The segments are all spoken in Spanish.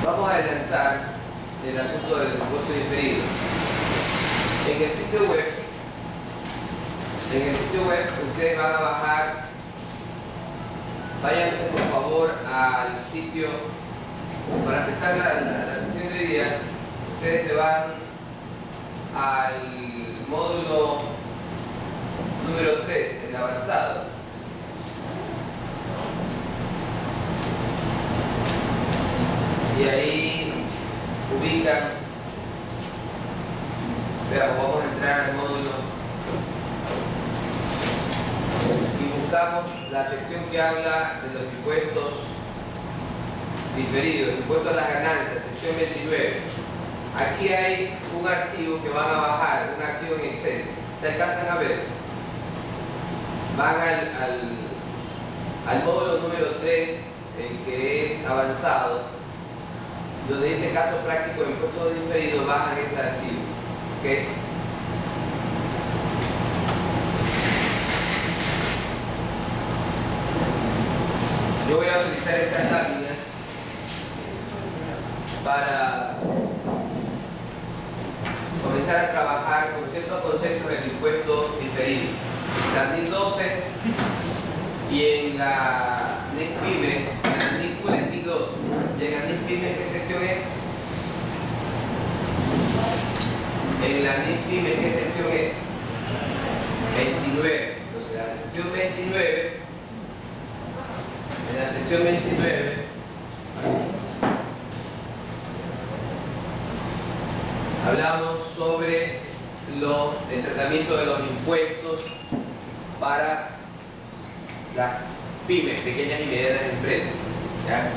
vamos a adelantar el asunto del impuesto diferido. En el sitio web ustedes van a bajar, váyanse por favor al sitio, para empezar la sesión de hoy día, ustedes se van al módulo número 3, el avanzado. Y ahí ubican, veamos, vamos a entrar al módulo y buscamos la sección que habla de los impuestos diferidos, impuestos a las ganancias, sección 29. Aquí hay un archivo que van a bajar, un archivo en Excel. ¿Se alcanzan a ver? Van al módulo número 3, el que es avanzado, donde dice caso práctico de impuestos diferidos, bajan este archivo. ¿Okay? Yo voy a utilizar esta lámina para comenzar a trabajar con ciertos conceptos del impuesto diferido. La NIC 12 y en la NIC Pymes, en la NIC Full es NIC 12. Y en la NIC Pymes, ¿qué sección es? En la NIC Pymes, ¿qué sección es? 29. Entonces, la sección 29, en la sección 29, hablamos sobre el tratamiento de los impuestos para las pymes, pequeñas y medianas empresas. ¿Ya?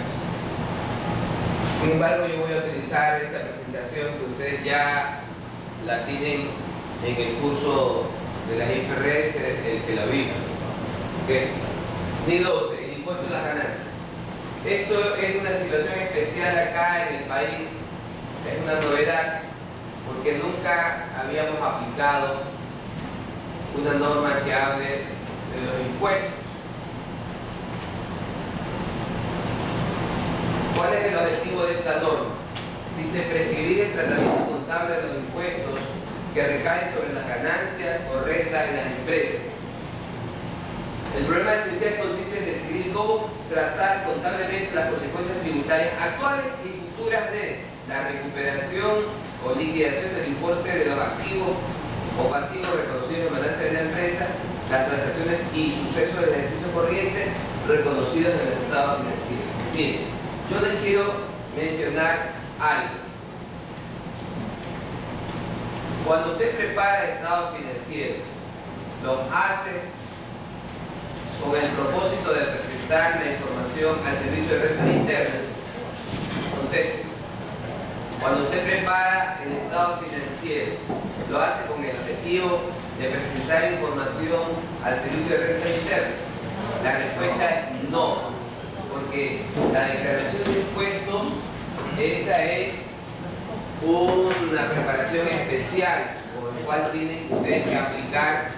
Sin embargo, yo voy a utilizar esta presentación que ustedes ya la tienen en el curso de las IFRS, el que la vimos. ¿Okay? NIC 12, el impuesto a las ganancias. Esto es una situación especial acá en el país, es una novedad, porque nunca habíamos aplicado una norma que hable de los impuestos. ¿Cuál es el objetivo de esta norma? Dice prescribir el tratamiento contable de los impuestos que recaen sobre las ganancias o rentas en las empresas. El problema esencial consiste en decidir cómo tratar contablemente las consecuencias tributarias actuales y futuras de la recuperación o liquidación del importe de los activos o pasivos reconocidos en balance de la empresa, las transacciones y sucesos del ejercicio corriente reconocidos en el estado financiero. Miren, yo les quiero mencionar algo. Cuando usted prepara estados financieros, los hace con el propósito de presentar la información al servicio de rentas internas. Contesto. Cuando usted prepara el estado financiero, lo hace con el objetivo de presentar información al servicio de rentas internas. La respuesta es no, porque la declaración de impuestos, esa es una preparación especial con la cual tienen ustedes que aplicar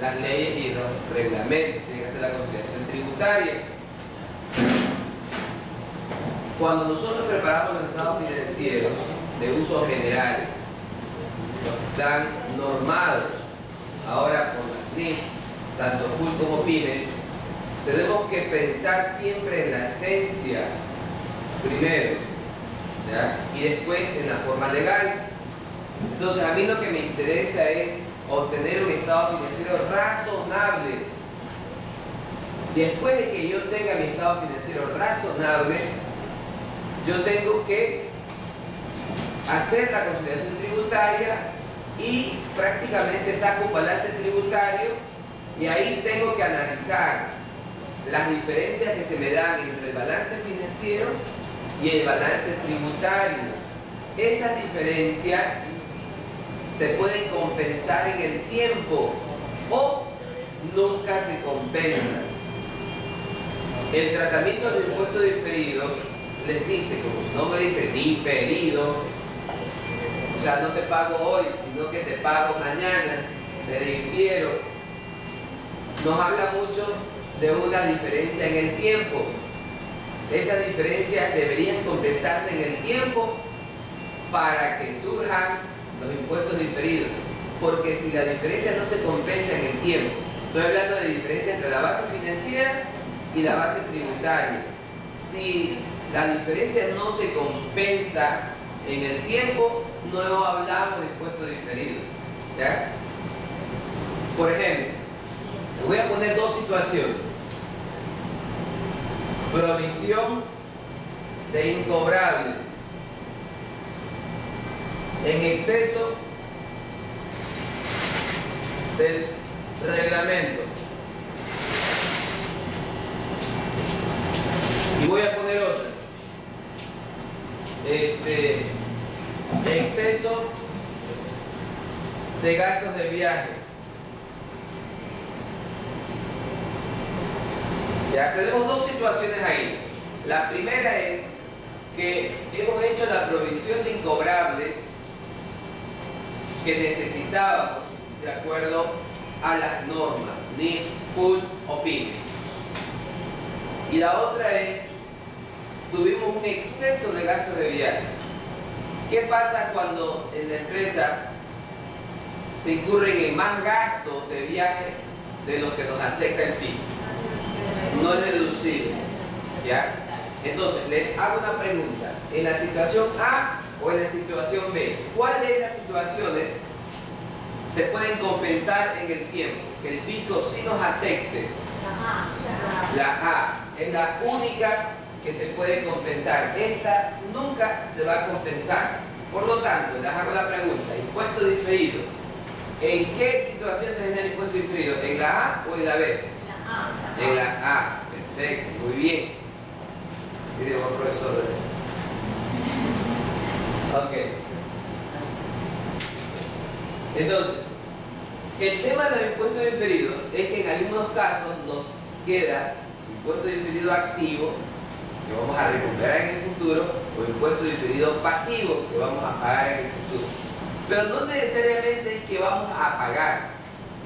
las leyes y los reglamentos, tienen que hacer la conciliación tributaria. Cuando nosotros preparamos los estados financieros de uso general, están normados ahora por las NIC, tanto full como pymes, tenemos que pensar siempre en la esencia primero, ¿ya? Y después en la forma legal. Entonces a mí lo que me interesa es obtener un estado financiero razonable. Después de que yo tenga mi estado financiero razonable, yo tengo que hacer la conciliación tributaria y prácticamente saco un balance tributario, y ahí tengo que analizar las diferencias que se me dan entre el balance financiero y el balance tributario. Esas diferencias se pueden compensar en el tiempo o nunca se compensan. El tratamiento de los impuestos diferidos les dice, como su nombre dice, diferido, o sea, no te pago hoy, sino que te pago mañana, te difiero. Nos habla mucho de una diferencia en el tiempo. esas diferencias deberían compensarse en el tiempo para que surjan los impuestos diferidos. Porque si la diferencia no se compensa en el tiempo, estoy hablando de diferencia entre la base financiera y la base tributaria. Si la diferencia no se compensa en el tiempo, no hablamos de impuestos diferidos, ¿ya? Por ejemplo, les voy a poner dos situaciones. Provisión de incobrables en exceso del reglamento. Y voy a poner otra. Exceso de gastos de viaje. Ya tenemos dos situaciones ahí. La primera es que hemos hecho la provisión de incobrables que necesitábamos de acuerdo a las normas, NIF, FUL o PYME. Y la otra es, tuvimos un exceso de gastos de viaje. ¿Qué pasa cuando en la empresa se incurren en más gastos de viaje de los que nos acepta el fisco? No es deducible, ¿ya? Entonces, les hago una pregunta. ¿En la situación A o en la situación B? ¿Cuál de esas situaciones se pueden compensar en el tiempo? Que el fisco sí nos acepte. La A es la única que se puede compensar. Esta nunca se va a compensar. Por lo tanto, les hago la pregunta. Impuesto diferido. ¿En qué situación se genera impuesto diferido? ¿En la A o en la B? En la A. Perfecto, muy bien. Tiene buen profesor. Ok. Entonces, el tema de los impuestos diferidos es que en algunos casos nos queda impuesto diferido activo que vamos a recuperar en el futuro o impuesto diferido pasivo que vamos a pagar en el futuro. Pero no necesariamente es que vamos a pagar,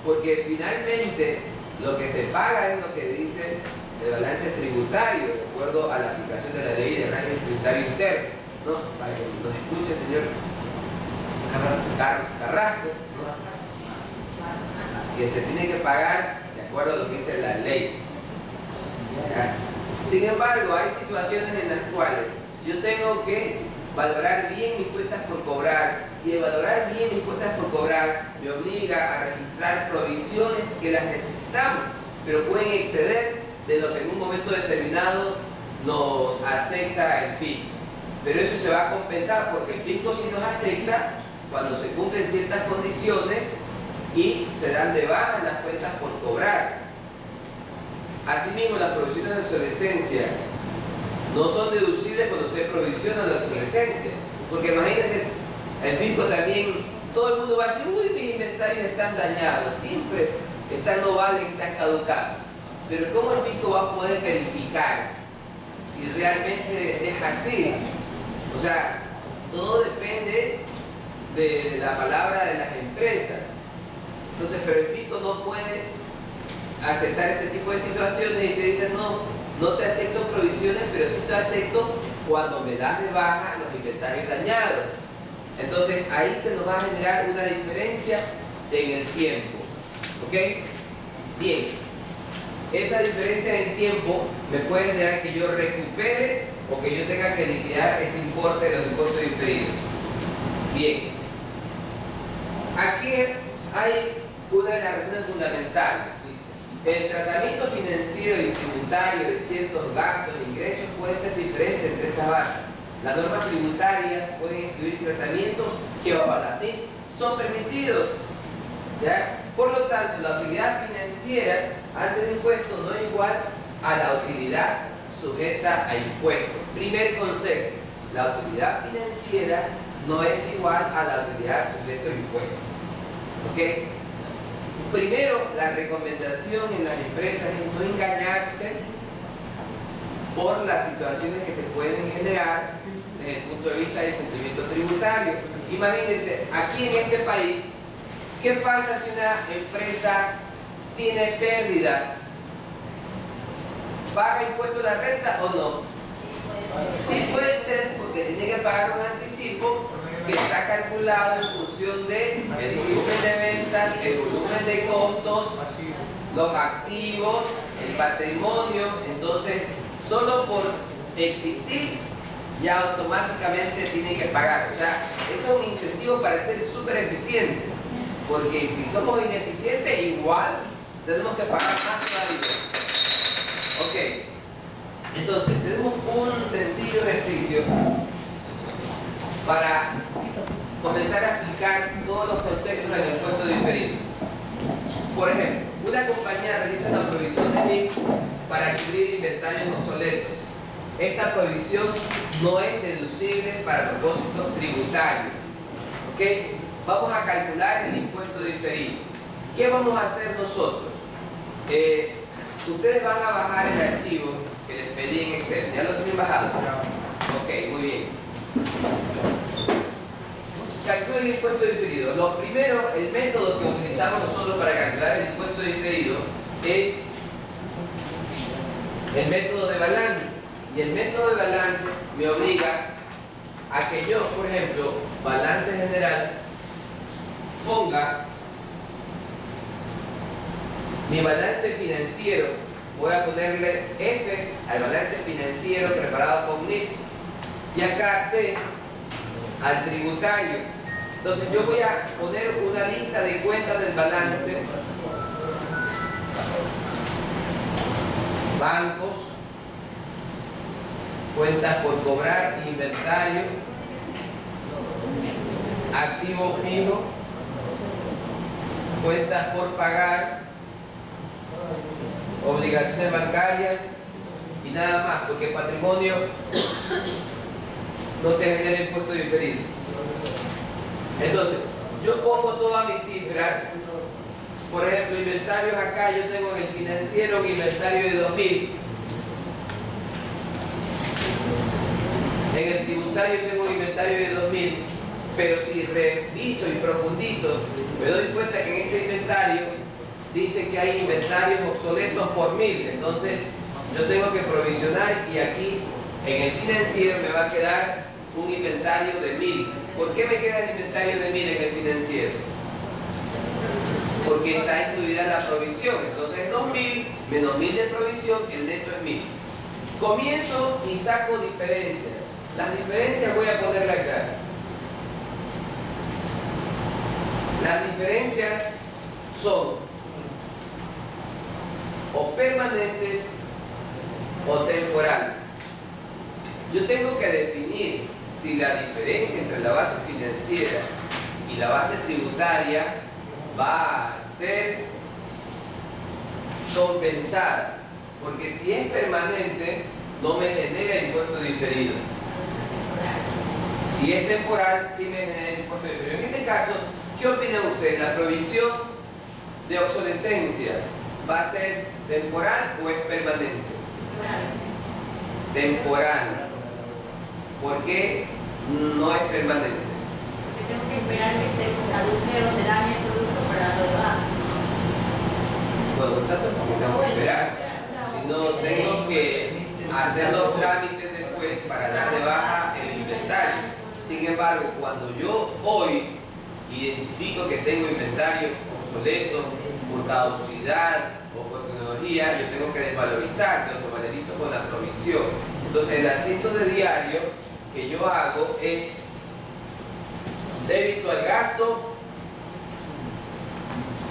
porque finalmente lo que se paga es lo que dice el balance tributario, de acuerdo a la aplicación de la ley de régimen tributario interno, ¿no? Para que nos escuche el señor Carrasco, ¿no? Que se tiene que pagar de acuerdo a lo que dice la ley. ¿Ya? Sin embargo, hay situaciones en las cuales yo tengo que valorar bien mis cuentas por cobrar, y el valorar bien mis cuentas por cobrar me obliga a registrar provisiones que las necesitamos, pero pueden exceder de lo que en un momento determinado nos acepta el fisco. Pero eso se va a compensar porque el fisco sí nos acepta cuando se cumplen ciertas condiciones y se dan de baja las cuentas por cobrar. Asimismo, las provisiones de obsolescencia no son deducibles cuando usted provisiona la obsolescencia, porque imagínense, el fisco también, todo el mundo va a decir, uy, mis inventarios están dañados, siempre están, no valen, están caducados. Pero ¿cómo el fisco va a poder verificar si realmente es así? O sea, todo depende de la palabra de las empresas. Entonces, pero el fisco no puede aceptar ese tipo de situaciones y te dicen, no te acepto provisiones, pero sí te acepto cuando me das de baja los inventarios dañados. Entonces, ahí se nos va a generar una diferencia en el tiempo. ¿Ok? Bien. Esa diferencia en el tiempo me puede generar que yo recupere o que yo tenga que liquidar este importe de los impuestos diferidos. Bien. Aquí hay una de las razones fundamentales. Dice, el tratamiento financiero y tributario de ciertos gastos e ingresos puede ser diferente entre estas bases. Las normas tributarias pueden incluir tratamientos que bajo la NIF son permitidos, ¿ya? Por lo tanto, la utilidad financiera antes de impuestos no es igual a la utilidad sujeta a impuestos. Primer concepto, la utilidad financiera no es igual a la utilidad sujeta a impuestos. ¿Ok? Primero, la recomendación en las empresas es no engañarse por las situaciones que se pueden generar desde el punto de vista del cumplimiento tributario. Imagínense, aquí en este país, ¿qué pasa si una empresa tiene pérdidas? ¿Paga impuesto a la renta o no? Sí puede ser porque tiene que pagar un anticipo que está calculado en función de el volumen de ventas, el volumen de costos, los activos, el patrimonio. Entonces, solo por existir ya automáticamente tiene que pagar. O sea, eso es un incentivo para ser súper eficiente, porque si somos ineficientes igual tenemos que pagar más todavía. Ok, entonces tenemos un sencillo ejercicio para comenzar a aplicar todos los conceptos del impuesto diferido. Por ejemplo, una compañía realiza una provisión de MIP para adquirir inventarios obsoletos. Esta provisión no es deducible para propósitos tributarios. ¿Ok? Vamos a calcular el impuesto diferido. ¿Qué vamos a hacer nosotros? Ustedes van a bajar el archivo que les pedí en Excel. ¿Ya lo tienen bajado? Ok, muy bien. Calcula el impuesto diferido. Lo primero, el método que utilizamos nosotros para calcular el impuesto diferido es el método de balance. Y el método de balance me obliga a que yo, por ejemplo, balance general, ponga mi balance financiero. Voy a ponerle F al balance financiero preparado con MIP y acá T al tributario. Entonces yo voy a poner una lista de cuentas del balance, bancos, cuentas por cobrar, inventario, activo fijo, cuentas por pagar, obligaciones bancarias y nada más, porque patrimonio no te genera impuesto diferido. Entonces, yo pongo todas mis cifras. Por ejemplo, inventarios acá, yo tengo en el financiero un inventario de 2000. En el tributario tengo un inventario de 2000. Pero si reviso y profundizo, me doy cuenta que en este inventario dice que hay inventarios obsoletos por 1000. Entonces, yo tengo que provisionar y aquí en el financiero me va a quedar un inventario de 1000. ¿Por qué me queda el inventario de 1000 en el financiero? Porque está incluida la provisión. Entonces 2000 menos 1000 de provisión, el neto es 1000. Comienzo y saco diferencias. Las diferencias voy a ponerla acá. Las diferencias son o permanentes o temporales. Yo tengo que definir si la diferencia entre la base financiera y la base tributaria va a ser compensada, porque si es permanente no me genera impuesto diferido. Si es temporal, sí me genera impuesto diferido. En este caso, ¿qué opinan ustedes? ¿La provisión de obsolescencia va a ser temporal o es permanente? Temporal. ¿Por qué no es permanente? Porque tengo que esperar que se caduce o se dañe el producto para darlo de baja. Bueno, no tanto porque tengo que esperar, sino tengo que hacer los trámites después para dar de baja el inventario. Sin embargo, cuando yo hoy identifico que tengo inventario obsoleto por caducidad o por tecnología, yo tengo que desvalorizar, lo valorizo con la provisión. Entonces, el asiento de diario que yo hago es débito al gasto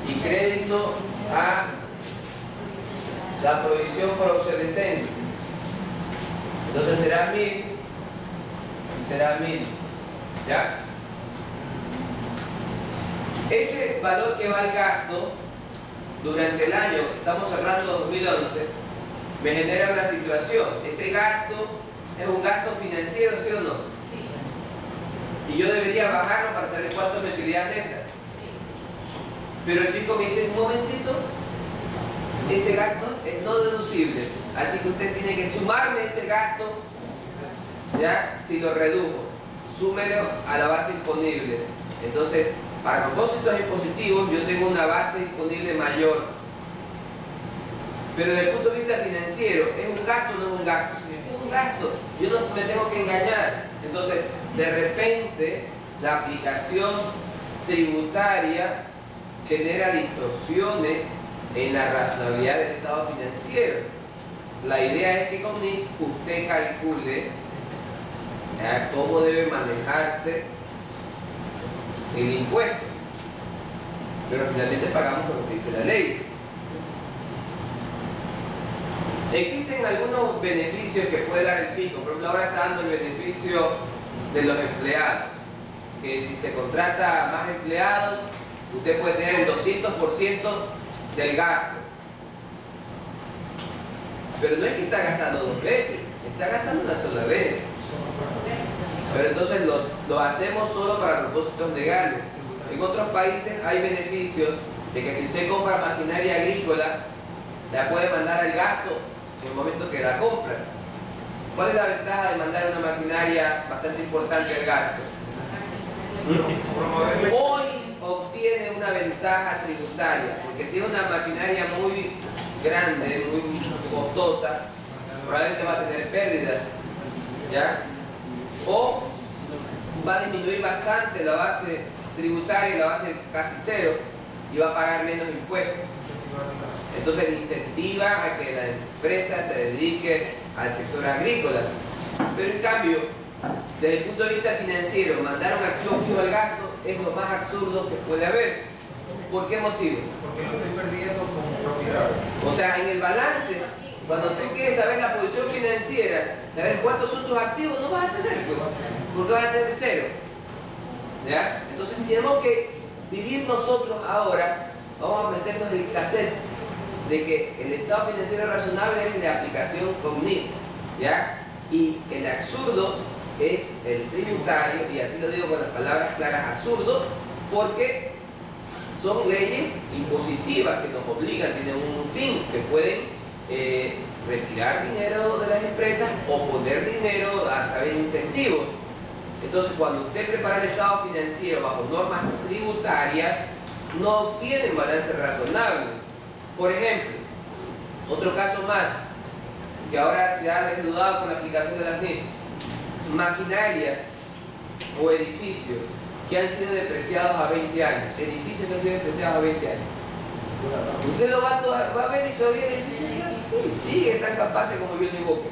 y crédito a la provisión por obsolescencia. Entonces será 1000 y será 1000. ¿Ya? Ese valor que va al gasto durante el año, estamos cerrando 2011, me genera una situación. Ese gasto es un gasto financiero, ¿sí o no? Sí. Y yo debería bajarlo para saber cuánto es mi utilidad neta. Sí. Pero el fisco me dice, un momentito, ese gasto es no deducible. Así que usted tiene que sumarme ese gasto, ¿ya? Si lo redujo, súmelo a la base imponible. Entonces, para propósitos impositivos, yo tengo una base imponible mayor. Pero desde el punto de vista financiero, ¿es un gasto o no es un gasto? Es un gasto. Yo no me tengo que engañar. Entonces, de repente, la aplicación tributaria genera distorsiones en la razonabilidad del estado financiero. La idea es que con NIF usted calcule cómo debe manejarse el impuesto. Pero finalmente pagamos por lo que dice la ley. Existen algunos beneficios que puede dar el fisco. Por ejemplo, ahora está dando el beneficio de los empleados, que si se contrata más empleados, usted puede tener el 200% del gasto. Pero no es que está gastando dos veces, está gastando una sola vez. Pero entonces lo hacemos solo para propósitos legales. En otros países hay beneficios de que si usted compra maquinaria agrícola, la puede mandar al gasto en el momento que la compra. ¿Cuál es la ventaja de mandar una maquinaria bastante importante al gasto? Hoy obtiene una ventaja tributaria, porque si es una maquinaria muy grande, muy costosa, probablemente va a tener pérdidas, ¿ya? O va a disminuir bastante la base tributaria, la base casi cero, y va a pagar menos impuestos. Entonces incentiva a que la empresa se dedique al sector agrícola. Pero en cambio, desde el punto de vista financiero, mandar un activo fijo al gasto es lo más absurdo que puede haber. ¿Por qué motivo? Porque lo estoy perdiendo como propiedad. O sea, en el balance, cuando tú quieres saber la posición financiera, de ver cuántos son tus activos, no vas a tener, pues, porque vas a tener cero. ¿Ya? Entonces tenemos que vivir nosotros ahora, vamos a meternos en el cassette de que el estado financiero razonable es la aplicación con NIF, ¿ya? Y el absurdo es el tributario, y así lo digo con las palabras claras, absurdo, porque son leyes impositivas que nos obligan, tienen un fin, que pueden retirar dinero de las empresas o poner dinero a través de incentivos. Entonces, cuando usted prepara el estado financiero bajo normas tributarias, no obtiene un balance razonable. Por ejemplo, otro caso más, que ahora se ha desnudado con la aplicación de las NIF, maquinarias o edificios que han sido depreciados a 20 años, edificios que han sido depreciados a 20 años. Usted lo va a ver y todavía el edificio sigue tan capaz como yo le invoco.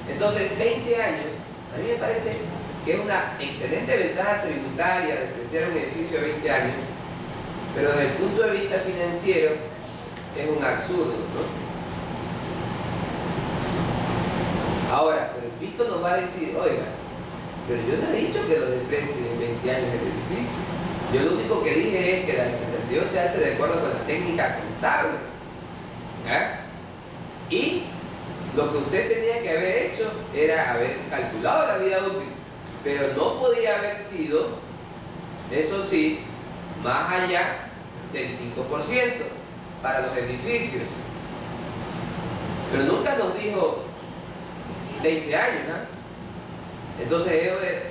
Entonces, 20 años, a mí me parece que es una excelente ventaja tributaria depreciar un edificio a 20 años, pero desde el punto de vista financiero es un absurdo, ¿no? Ahora, pero el fisco nos va a decir, oiga, pero yo no he dicho que lo deprecie en 20 años el edificio. Yo lo único que dije es que la depreciación se hace de acuerdo con la técnica contable, ¿ya? Y lo que usted tenía que haber hecho era haber calculado la vida útil, pero no podía haber sido, eso sí, más allá del 5% para los edificios. Pero nunca nos dijo 20 años, ¿no? Entonces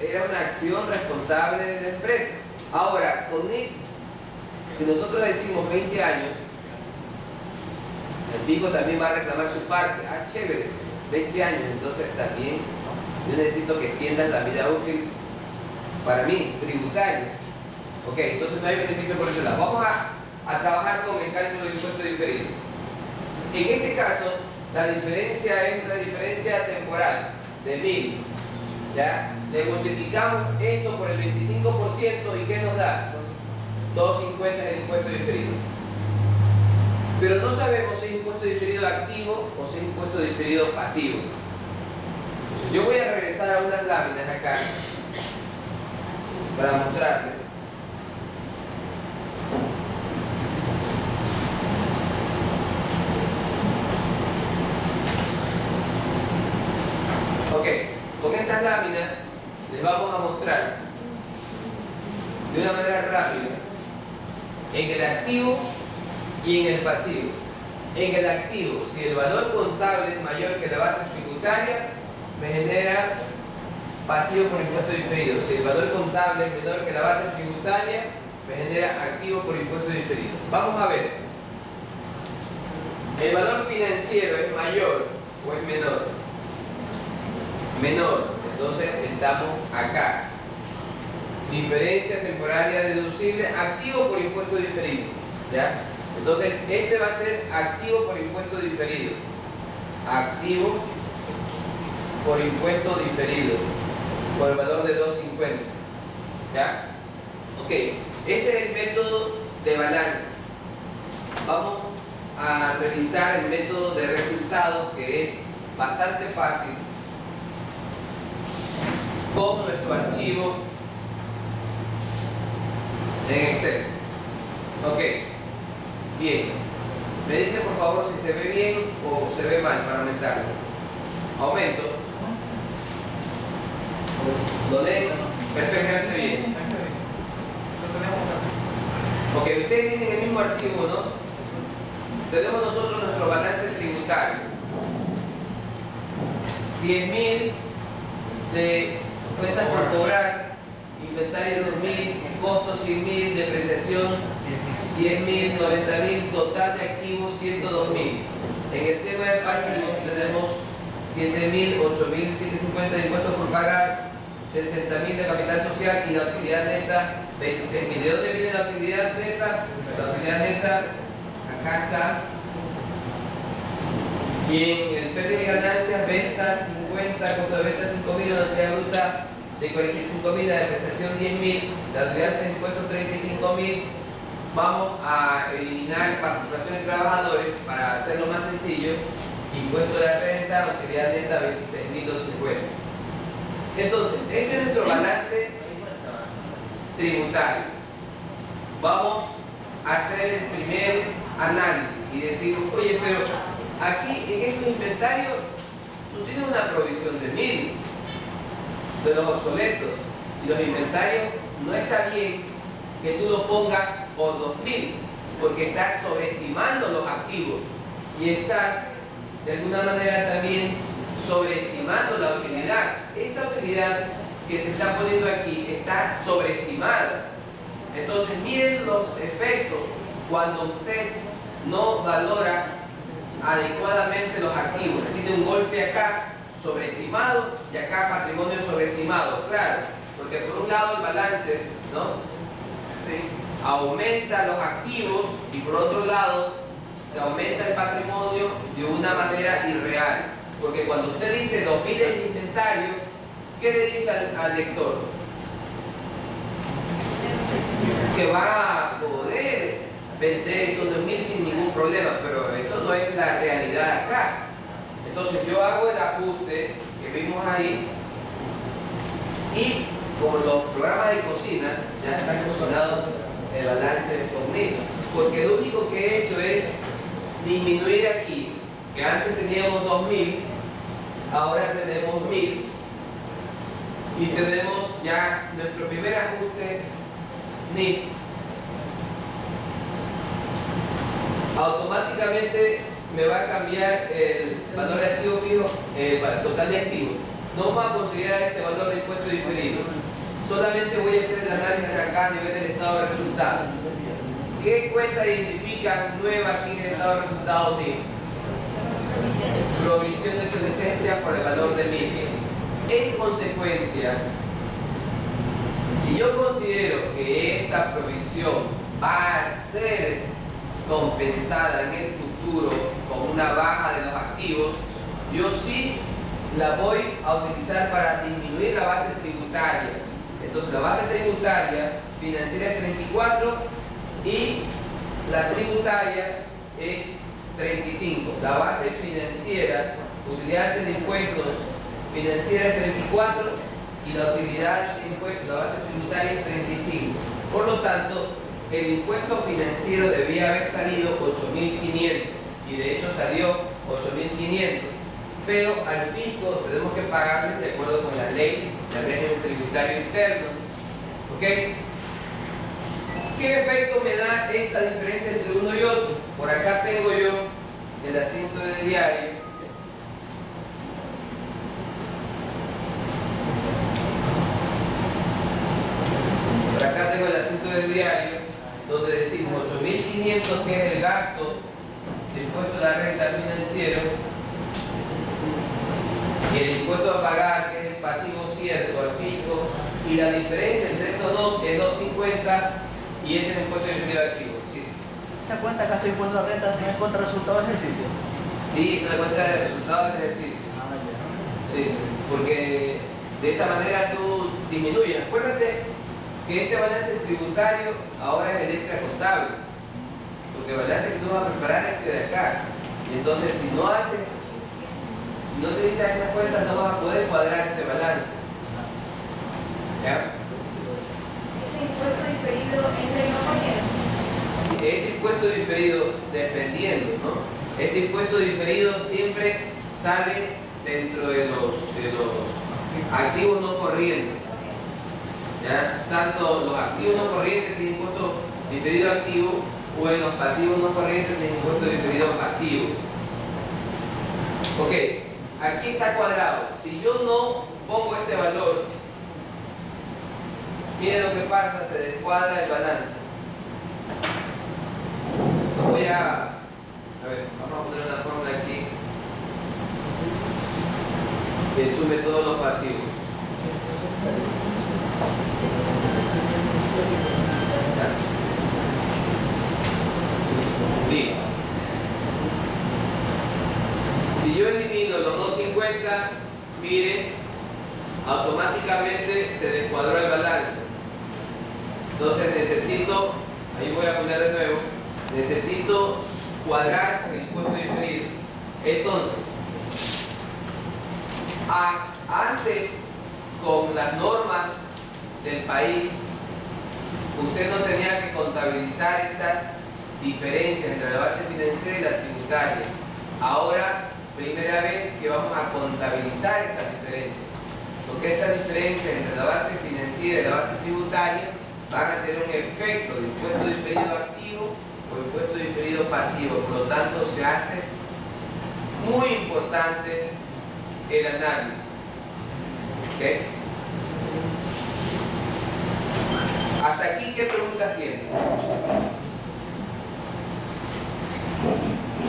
era una acción responsable de la empresa. Ahora, con NIF, si nosotros decimos 20 años, el fisco también va a reclamar su parte. Ah, chévere, 20 años, entonces también yo necesito que extiendan la vida útil para mí, tributaria. Ok, entonces no hay beneficio por ese lado. Vamos a trabajar con el cálculo de impuesto diferido. En este caso, la diferencia es una diferencia temporal de 1000. ¿Ya? Le multiplicamos esto por el 25% y ¿qué nos da? 2.50 es el impuesto diferido. Pero no sabemos si es impuesto diferido activo o si es impuesto diferido pasivo. Entonces yo voy a regresar a unas láminas acá para mostrarles. Ok, con estas láminas les vamos a mostrar de una manera rápida en el activo y en el pasivo. En el activo, si el valor contable es mayor que la base tributaria, me genera pasivo por impuesto diferido. Si el valor contable es menor que la base tributaria, me genera activo por impuesto diferido. Vamos a ver. ¿El valor financiero es mayor o es menor? Menor. Entonces estamos acá. Diferencia temporaria deducible, activo por impuesto diferido. ¿Ya? Entonces, este va a ser activo por impuesto diferido. Activo por impuesto diferido. Por el valor de 2.50. ¿Ya? Ok. Este es el método de balance. Vamos a revisar el método de resultados, que es bastante fácil, con nuestro archivo en Excel. Ok, bien. Me dice por favor si se ve bien o se ve mal para aumentarlo. Aumento. ¿Lo leen? Perfectamente bien. Ok, ustedes tienen el mismo archivo, ¿no? Tenemos nosotros nuestro balance tributario. 10.000 de cuentas por cobrar, inventario 2.000, costos 100.000, depreciación 10.000, 90.000, total de activos 102.000. En el tema de pasivos tenemos 7.000, 8.150 de impuestos por pagar, 60.000 de capital social y la utilidad neta 26.000. ¿De dónde viene la utilidad neta? La utilidad neta acá está. Bien, el pérdida de ganancias, ventas 50, costo de ventas 5.000, la utilidad bruta de 45.000, la depreciación 10.000, la utilidad de impuestos 35.000. Vamos a eliminar participación de trabajadores para hacerlo más sencillo. Impuesto de la renta, utilidad neta 26.250. Entonces, este es nuestro balance tributario. Vamos a hacer el primer análisis y decir, oye, pero aquí en estos inventarios tú tienes una provisión de 1.000 de los obsoletos y los inventarios no está bien que tú los pongas por 2.000 porque estás sobreestimando los activos y estás de alguna manera también sobreestimando la utilidad. Esta utilidad que se está poniendo aquí está sobreestimada. Entonces miren los efectos cuando usted no valora adecuadamente los activos. Tiene un golpe acá sobreestimado y acá patrimonio sobreestimado. Claro, porque por un lado el balance, ¿no? Sí. Aumenta los activos y por otro lado se aumenta el patrimonio de una manera irreal. Porque cuando usted dice 2.000 en inventario, ¿qué le dice al lector? Que va a poder vender esos 2.000 sin ningún problema, pero eso no es la realidad acá. Entonces yo hago el ajuste que vimos ahí y como los programas de cocina ya están fusionados el balance de cognido, porque lo único que he hecho es disminuir aquí, que antes teníamos 2.000, ahora tenemos 1.000 y tenemos ya nuestro primer ajuste NIF. Automáticamente me va a cambiar el valor de activo fijo, el total de activos. No vamos a considerar este valor de impuesto diferido. Solamente voy a hacer el análisis acá a nivel del estado de resultados. ¿Qué cuenta identifica nueva aquí en el estado de resultados NIF? Provisión de obsolescencia por el valor de 1.000. En consecuencia, si yo considero que esa provisión va a ser compensada en el futuro con una baja de los activos, yo sí la voy a utilizar para disminuir la base tributaria. Entonces la base tributaria financiera es 34 y la tributaria es 35. La base financiera, utilidad de impuestos financiera es 34 y la utilidad de impuestos, la base tributaria es 35. Por lo tanto, el impuesto financiero debía haber salido 8.500 y de hecho salió 8.500, pero al fisco tenemos que pagarles de acuerdo con la ley del régimen tributario interno. ¿Ok? ¿Qué efecto me da esta diferencia entre uno y otro? Por acá tengo yo el asiento de diario. Por acá tengo el asiento de diario donde decimos 8.500 que es el gasto de impuesto a la renta financiero y el impuesto a pagar, que es el pasivo cierto al fisco, y la diferencia entre estos dos es 250 y ese es el impuesto diferido de activo. ¿Sí? ¿Se cuenta que este impuesto de renta no es contra resultado de ejercicio? Sí, eso es cuenta del resultado del ejercicio. Sí, porque de esa manera tú disminuyes. Acuérdate que este balance tributario ahora es el extra contable, porque el balance que tú vas a preparar es este de acá. Y entonces si no utilizas esas cuentas no vas a poder cuadrar este balance. ¿Ya? Ese impuesto diferido entra en compañero. Sí, este impuesto diferido, dependiendo, ¿no? Este impuesto diferido siempre sale dentro de los activos no corrientes. ¿Ya? Tanto los activos no corrientes es impuesto diferido activo, o en los pasivos no corrientes es impuesto diferido pasivo. Ok, aquí está cuadrado. Si yo no pongo este valor, miren lo que pasa, se descuadra el balance. Voy a ver, vamos a poner una fórmula aquí que sume todos los pasivos. Bien. Si yo elimino los 250, miren, automáticamente se descuadró el balance. Entonces necesito, ahí voy a poner de nuevo, necesito cuadrar con el impuesto diferido. Entonces, antes, con las normas del país, usted no tenía que contabilizar estas diferencias entre la base financiera y la tributaria. Ahora, primera vez que vamos a contabilizar estas diferencias, porque estas diferencias entre la base financiera y la base tributaria van a tener un efecto de impuesto diferido activo o impuesto diferido pasivo. Por lo tanto, se hace muy importante el análisis. ¿Okay? Hasta aquí, ¿qué preguntas tienen?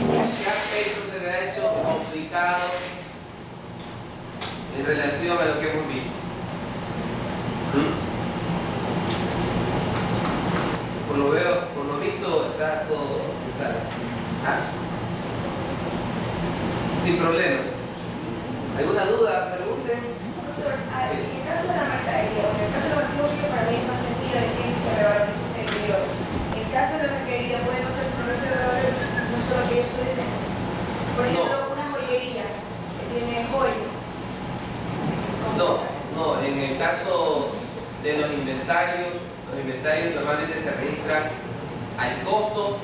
¿Qué aspecto se le ha hecho complicado en relación a lo que hemos visto? Por lo visto está todo claro. Sin problema. ¿Alguna duda? Pregunten. Doctor, en el caso de la mercadería, en el caso de los activos que para mí es más sencillo decir que se revaloriza ese interior. En el caso de la mercadería puede pasar por no se revaloriza, no solo que es su licencia. Por ejemplo, una joyería que tiene joyas. No, en el caso de los inventarios normalmente se registran al costo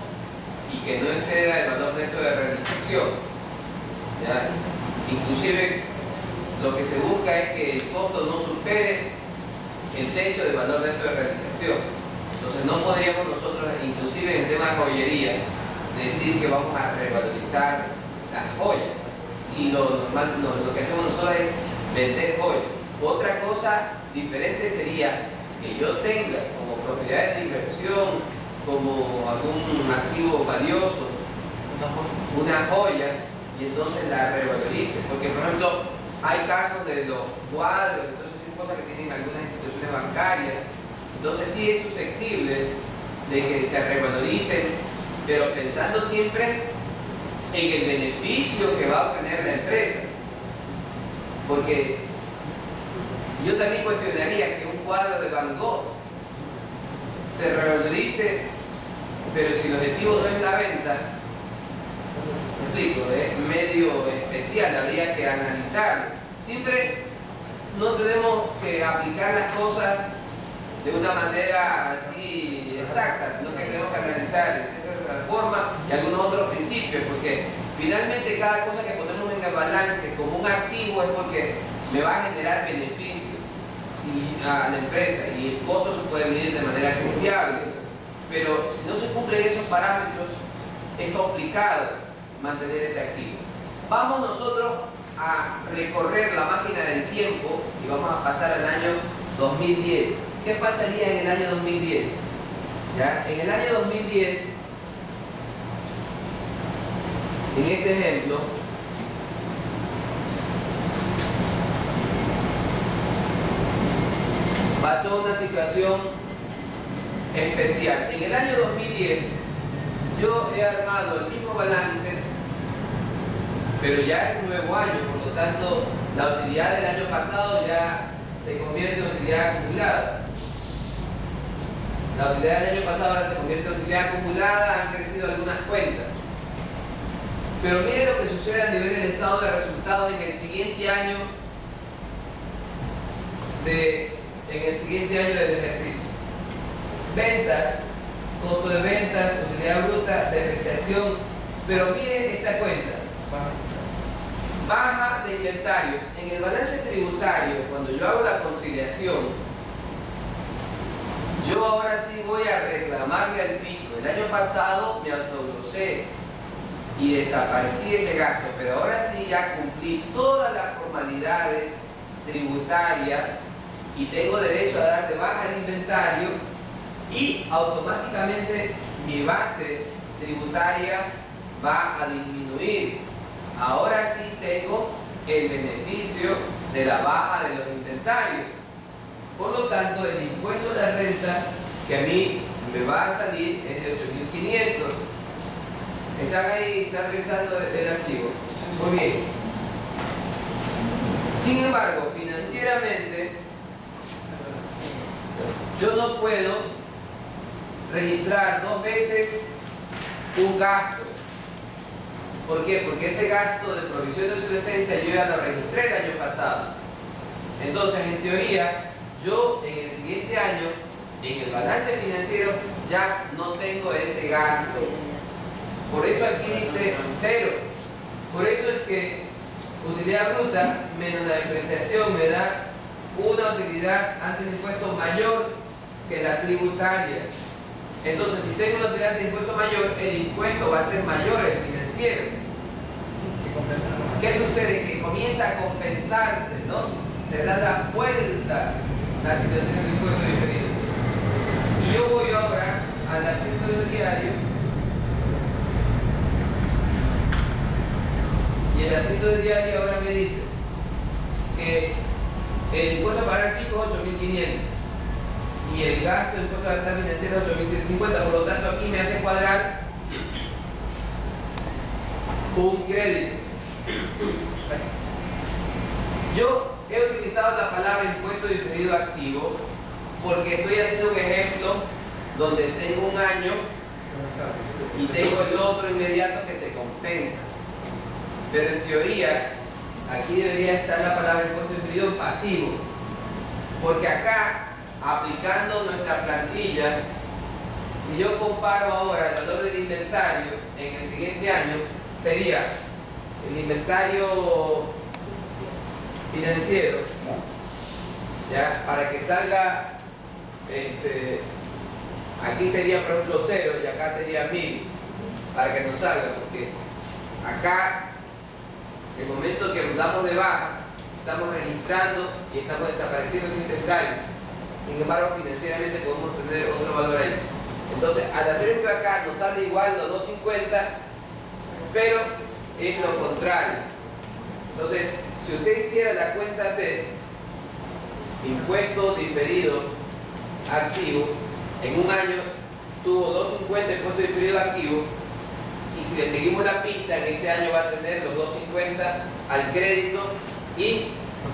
y que no exceda el valor neto de realización. ¿Ya? Inclusive lo que se busca es que el costo no supere el techo del valor neto de realización. Entonces no podríamos nosotros, inclusive en el tema de joyería, decir que vamos a revalorizar las joyas. Si lo que hacemos nosotros es vender joyas. Otra cosa diferente sería que yo tenga como propiedades de inversión, como algún activo valioso, una joya, y entonces la revalorice. Porque, por ejemplo, hay casos de los cuadros, entonces hay cosas que tienen algunas instituciones bancarias, entonces sí es susceptible de que se revaloricen, pero pensando siempre en el beneficio que va a obtener la empresa. Porque yo también cuestionaría que un cuadro de Van Gogh se revalorice, pero si el objetivo no es la venta, me explico, es medio especial, habría que analizarlo. Siempre no tenemos que aplicar las cosas de una manera así exacta, sino que tenemos que analizar esa forma y algunos otros principios, porque finalmente cada cosa que ponemos en el balance como un activo es porque me va a generar beneficio a la empresa y el costo se puede medir de manera confiable, pero si no se cumplen esos parámetros es complicado mantener ese activo. Vamos nosotros a recorrer la máquina del tiempo y vamos a pasar al año 2010. ¿Qué pasaría en el año 2010? ¿Ya? En el año 2010 En este ejemplo, pasó una situación especial. En el año 2010 yo he armado el mismo balance, pero ya es un nuevo año, por lo tanto la utilidad del año pasado ya se convierte en utilidad acumulada. La utilidad del año pasado ahora se convierte en utilidad acumulada, han crecido algunas cuentas. Pero miren lo que sucede a nivel del estado de resultados en el siguiente año del ejercicio. Ventas, costo de ventas, utilidad bruta, depreciación. Pero miren esta cuenta. Baja de inventarios. En el balance tributario, cuando yo hago la conciliación, yo ahora sí voy a reclamarle al fisco. El año pasado me autogrosé y desaparecí ese gasto, pero ahora sí ya cumplí todas las formalidades tributarias y tengo derecho a dar de baja el inventario y automáticamente mi base tributaria va a disminuir. Ahora sí tengo el beneficio de la baja de los inventarios. Por lo tanto, el impuesto de la renta que a mí me va a salir es de 8.500. ¿Están ahí? ¿Están revisando el archivo? Muy bien. Sin embargo, financieramente, yo no puedo registrar 2 veces un gasto. ¿Por qué? Porque ese gasto de provisión de obsolescencia yo ya lo registré el año pasado. Entonces, en teoría, yo en el siguiente año, en el balance financiero, ya no tengo ese gasto. Por eso aquí dice 0. Por eso es que utilidad bruta menos la depreciación me da una utilidad antes de impuesto mayor que la tributaria. Entonces, si tengo una utilidad de impuesto mayor, el impuesto va a ser mayor, el financiero. ¿Qué sucede? Que comienza a compensarse, ¿no? Se da la vuelta la situación del impuesto diferido. Y yo voy ahora al asiento del diario. Y el asiento del diario ahora me dice que el impuesto a pagar el fisco es 8.500 y el gasto del impuesto a la renta financiera es 8.750. Por lo tanto, aquí me hace cuadrar un crédito. Yo he utilizado la palabra impuesto diferido activo porque estoy haciendo un ejemplo donde tengo un año y tengo el otro inmediato que se compensa. Pero en teoría, aquí debería estar la palabra impuesto diferido pasivo, porque acá, aplicando nuestra plantilla, si yo comparo ahora el valor del inventario en el siguiente año, sería el inventario financiero, ya, para que salga, aquí sería por ejemplo 0 y acá sería 1000, para que nos salga, porque acá, el momento que nos damos de baja, estamos registrando y estamos desapareciendo ese inventario. Sin embargo, financieramente podemos tener otro valor ahí. Entonces, al hacer esto acá, nos sale igual los 250, pero es lo contrario. Entonces, si usted hiciera la cuenta de impuesto diferido activo, en un año tuvo 250 impuesto diferido activo, y si le seguimos la pista, en este año va a tener los 250 al crédito y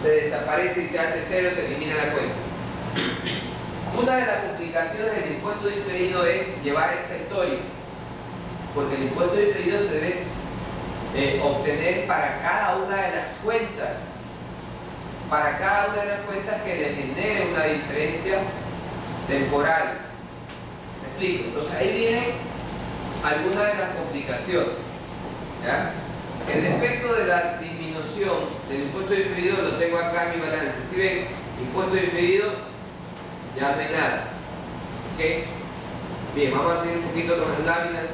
se desaparece y se hace 0, se elimina la cuenta. Una de las complicaciones del impuesto diferido es llevar esta historia, porque el impuesto diferido se debe obtener para cada una de las cuentas, que le genere una diferencia temporal. ¿Me explico? Entonces ahí viene algunas de las complicaciones, ¿ya? El efecto de la disminución del impuesto diferido lo tengo acá en mi balance. Si ven, impuesto diferido, ya no hay nada. ¿Ok? Bien, vamos a seguir un poquito con las láminas.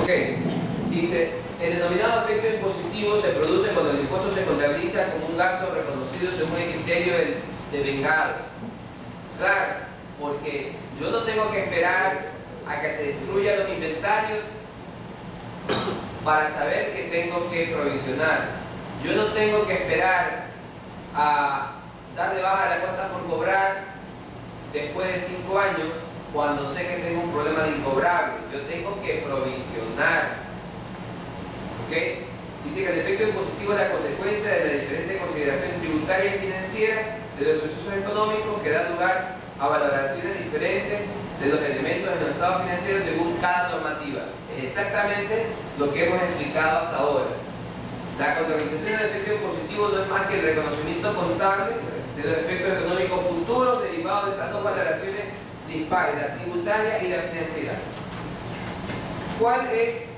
Ok. Dice, el denominado efecto impositivo se produce como un gasto reconocido según el criterio de vengado. Claro, porque yo no tengo que esperar a que se destruyan los inventarios para saber que tengo que provisionar. Yo no tengo que esperar a dar de baja la cuenta por cobrar después de 5 años cuando sé que tengo un problema de incobrable. Yo tengo que provisionar. ¿Ok? Dice que el efecto impositivo es la consecuencia de la diferente consideración tributaria y financiera de los sucesos económicos que dan lugar a valoraciones diferentes de los elementos de los estados financieros según cada normativa. Es exactamente lo que hemos explicado hasta ahora. La contabilización del efecto impositivo no es más que el reconocimiento contable de los efectos económicos futuros derivados de estas dos valoraciones dispares, la tributaria y la financiera. ¿Cuál es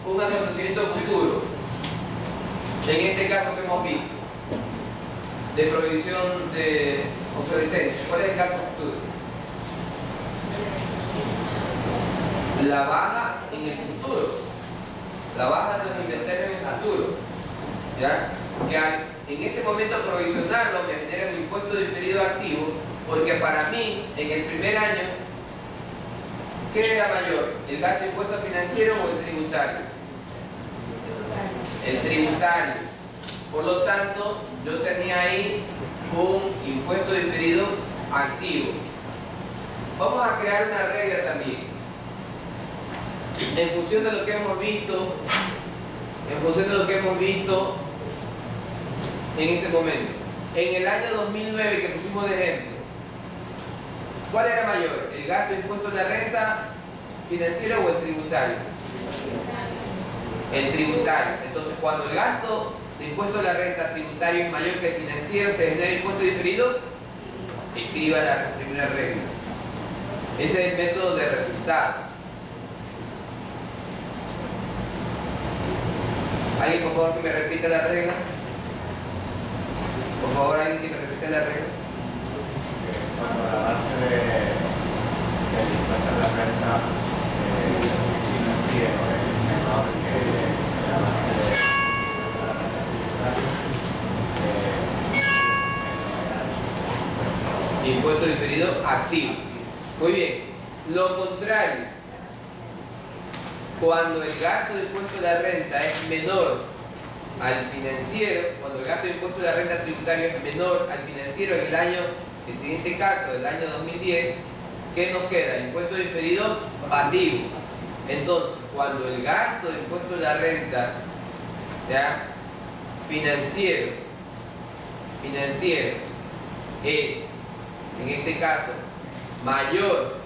un acontecimiento futuro? En este caso que hemos visto, de provisión de obsolescencia. ¿Cuál es el caso futuro? La baja en el futuro. La baja de los inventarios en el futuro. ¿Ya? Que en este momento provisionarlo me genera un impuesto diferido activo, porque para mí, en el primer año, ¿qué era mayor? ¿El gasto de impuesto financiero o el tributario? El tributario. Por lo tanto, yo tenía ahí un impuesto diferido activo. Vamos a crear una regla también. En función de lo que hemos visto, en este momento. En el año 2009 que pusimos de ejemplo, ¿cuál era mayor? ¿El gasto de impuesto a la renta financiera o el tributario? El tributario. Entonces, cuando el gasto de impuesto a la renta tributario es mayor que el financiero, se genera impuesto diferido. Escriba la primera regla. Ese es el método de resultado. ¿Alguien, por favor, que me repita la regla? Por favor, alguien que me repita la regla. Cuando la base del impuesto a la renta financiero es menor que la base de la renta tributaria, Impuesto diferido activo. Muy bien. Lo contrario, cuando el gasto de impuesto a la renta es menor al financiero, cuando el gasto de impuesto a la renta tributario es menor al financiero en el siguiente caso, del año 2010, ¿qué nos queda? Impuesto diferido pasivo. Entonces, cuando el gasto de impuesto a la renta, ¿ya?, financiero es, en este caso, mayor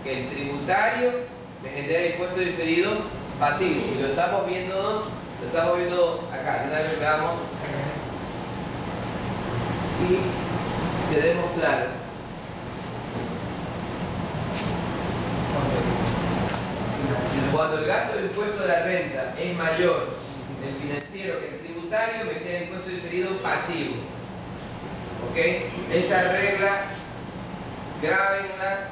que el tributario, me genera impuesto diferido pasivo. Y lo estamos viendo, ¿no? Lo estamos viendo acá. Una vez veamos y quedemos claros. Cuando el gasto de impuesto a la renta es mayor del financiero que el tributario, me queda impuesto diferido pasivo. ¿Ok? Esa regla, grábenla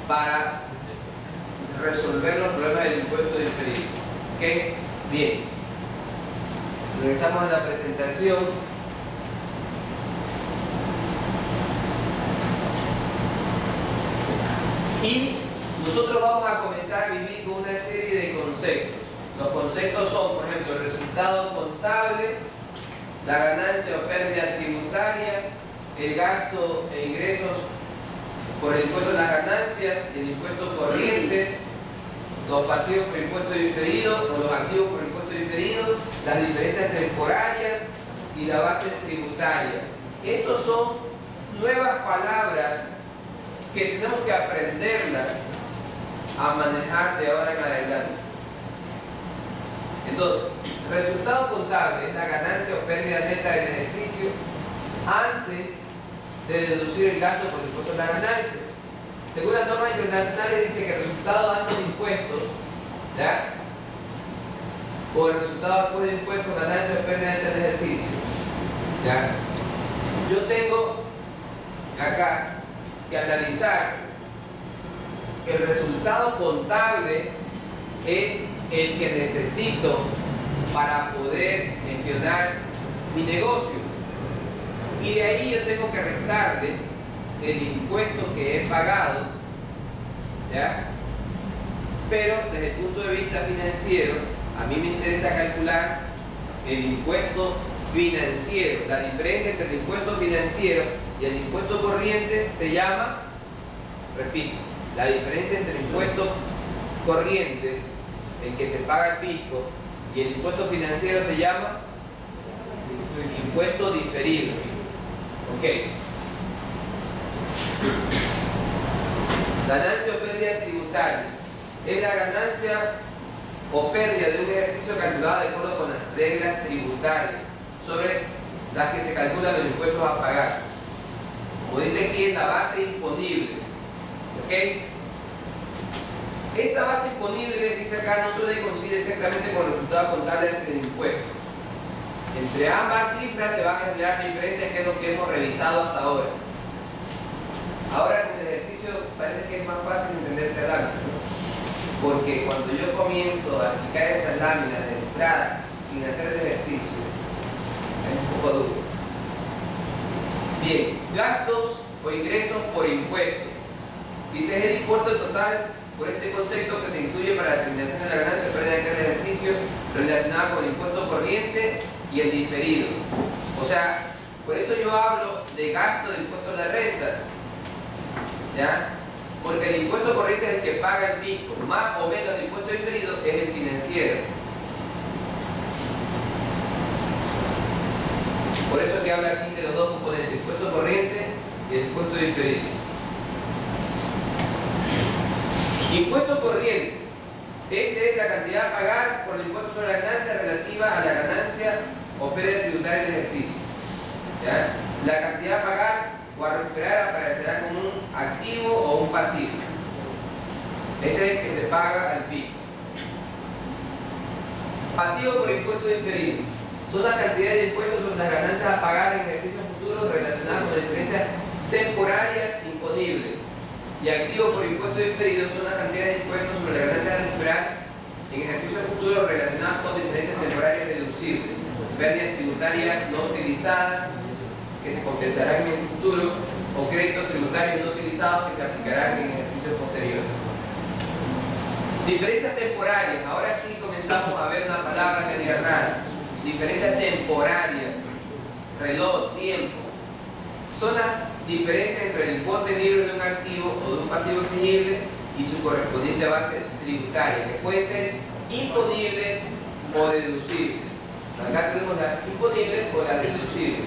para resolver los problemas del impuesto diferido. ¿Ok? Bien. Regresamos a la presentación. Y nosotros vamos a comenzar a vivir con una serie de conceptos. Los conceptos son, por ejemplo, el resultado contable, la ganancia o pérdida tributaria, el gasto e ingresos por el impuesto a las ganancias, el impuesto corriente, los pasivos por impuesto diferido o los activos por impuesto diferido, las diferencias temporarias y la base tributaria. Estos son nuevas palabras que tenemos que aprenderlas a manejar de ahora en adelante. Entonces, resultado contable es la ganancia o pérdida neta del ejercicio antes de deducir el gasto por impuesto a la ganancia. Según las normas internacionales dice que el resultado antes de impuestos, ¿ya?, o el resultado después de impuestos, ganancia o pérdida neta del ejercicio, ¿ya? Yo tengo acá que analizar que el resultado contable es el que necesito para poder gestionar mi negocio. Y de ahí yo tengo que restarle el impuesto que he pagado, ¿ya? Pero desde el punto de vista financiero, a mí me interesa calcular el impuesto financiero. La diferencia entre el impuesto financiero y el impuesto corriente se llama, repito, la diferencia entre el impuesto corriente, el que se paga el fisco, y el impuesto financiero se llama impuesto diferido. Ok. Ganancia o pérdida tributaria es la ganancia o pérdida de un ejercicio calculado de acuerdo con las reglas tributarias sobre las que se calculan los impuestos a pagar. Como dice aquí, es la base imponible. ¿Ok? Esta base imponible, dice acá, no suele coincidir exactamente con el resultado contable de impuestos. Entre ambas cifras se van a generar diferencias, que es lo que hemos revisado hasta ahora. Ahora con el ejercicio parece que es más fácil entender esta lámina, ¿no? Porque cuando yo comienzo a aplicar estas láminas de entrada sin hacer el ejercicio, es un poco duro. Bien, gastos o ingresos por impuestos. Dice, es el importe total por este concepto que se incluye para la determinación de la ganancia o pérdida de aquel ejercicio relacionada con el impuesto corriente y el diferido. O sea, por eso yo hablo de gasto de impuesto a la renta, ¿ya? Porque el impuesto corriente es el que paga el fisco, más o menos el impuesto diferido es el financiero. Por eso es que habla aquí de los dos componentes, el impuesto corriente y el impuesto diferido. Impuesto corriente. Esta es la cantidad a pagar por el impuesto sobre la ganancia relativa a la ganancia o pérdida tributaria del ejercicio. ¿Ya? La cantidad a pagar o a recuperar aparecerá como un activo o un pasivo. Este es el que se paga al fisco. Pasivo por impuesto diferido. Son las cantidades de impuestos sobre las ganancias a pagar en ejercicios futuros relacionadas con las diferencias temporarias imponibles. Y activo por impuesto diferido son las cantidades de impuestos sobre las ganancias a recuperar en ejercicios futuros relacionadas con diferencias temporarias deducibles, pérdidas tributarias no utilizadas que se compensarán en el futuro o créditos tributarios no utilizados que se aplicarán en ejercicios posteriores. Diferencias temporarias. Ahora sí comenzamos a ver una palabra media rara. Diferencias temporarias, reloj, tiempo. Son las diferencias entre el importe libre de un activo o de un pasivo exigible y su correspondiente base tributaria, que pueden ser imponibles o deducibles. Acá tenemos las imponibles o las deducibles.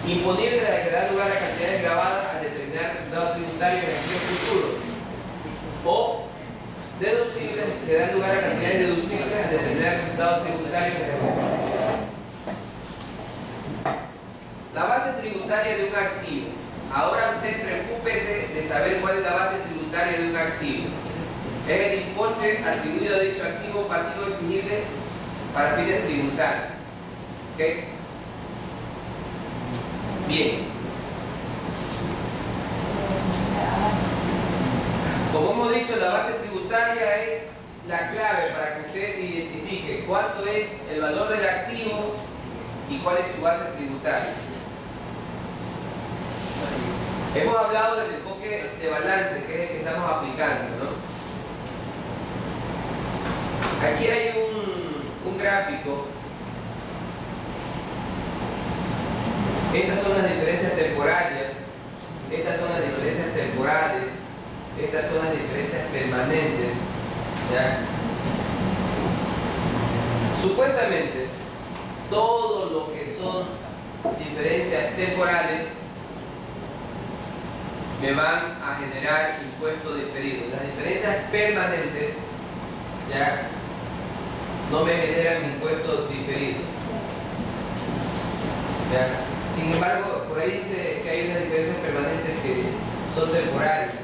Imponibles a las que dan lugar a cantidades grabadas al determinar resultados tributarios en ejercicios futuros, o deducibles que dan lugar a cantidades deducibles al determinar resultados tributarios en ejercicios futuros. La base tributaria de un activo. Ahora usted preocúpese de saber cuál es la base tributaria de un activo. Es el importe atribuido a dicho activo pasivo exigible para fines tributarios. ¿Ok? Bien. Como hemos dicho, la base tributaria es la clave para que usted identifique cuánto es el valor del activo y cuál es su base tributaria. Hemos hablado del enfoque de balance, que es el que estamos aplicando, ¿no? Aquí hay un gráfico. Estas son las diferencias temporarias, estas son las diferencias temporales, estas son las diferencias permanentes, ¿ya? Supuestamente, todo lo que son diferencias temporales me van a generar impuestos diferidos. Las diferencias permanentes, ¿ya?, no me generan impuestos diferidos, ¿ya? Sin embargo, por ahí dice que hay unas diferencias permanentes que son temporarias,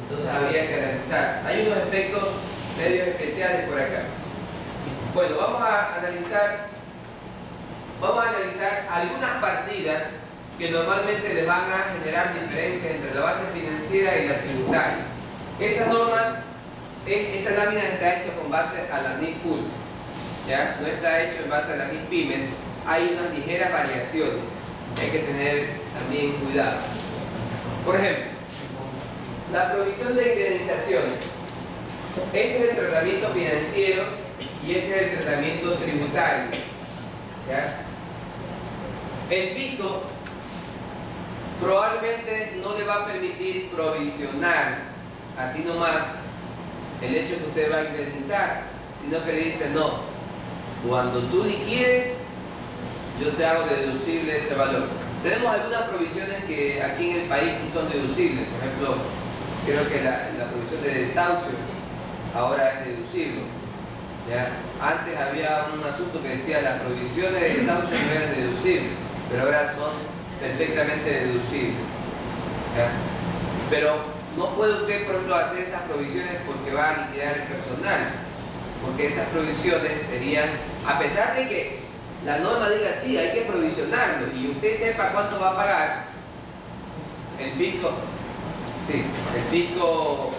entonces habría que analizar. Hay unos efectos medios especiales por acá. Bueno, vamos a analizar algunas partidas que normalmente les van a generar diferencias entre la base financiera y la tributaria. Estas normas esta lámina está hecha con base a la NIF Full, ¿ya? No está hecho en base a la NIF Pymes. Hay unas ligeras variaciones que hay que tener también cuidado. Por ejemplo, la provisión de indemnizaciones. Este es el tratamiento financiero y este es el tratamiento tributario, ¿ya? El fisco probablemente no le va a permitir provisionar así nomás el hecho que usted va a indemnizar, sino que le dice no, cuando tú liquides yo te hago deducible ese valor. Tenemos algunas provisiones que aquí en el país sí son deducibles. Por ejemplo, creo que la provisión de desahucio ahora es deducible, ¿ya? Antes había un asunto que decía las provisiones de desahucio no eran deducibles, pero ahora son perfectamente deducibles, ¿ya? Pero no puede usted, por ejemplo, hacer esas provisiones porque va a liquidar el personal, porque esas provisiones serían, a pesar de que la norma diga sí, hay que provisionarlo y usted sepa cuánto va a pagar, el fisco, sí, el fisco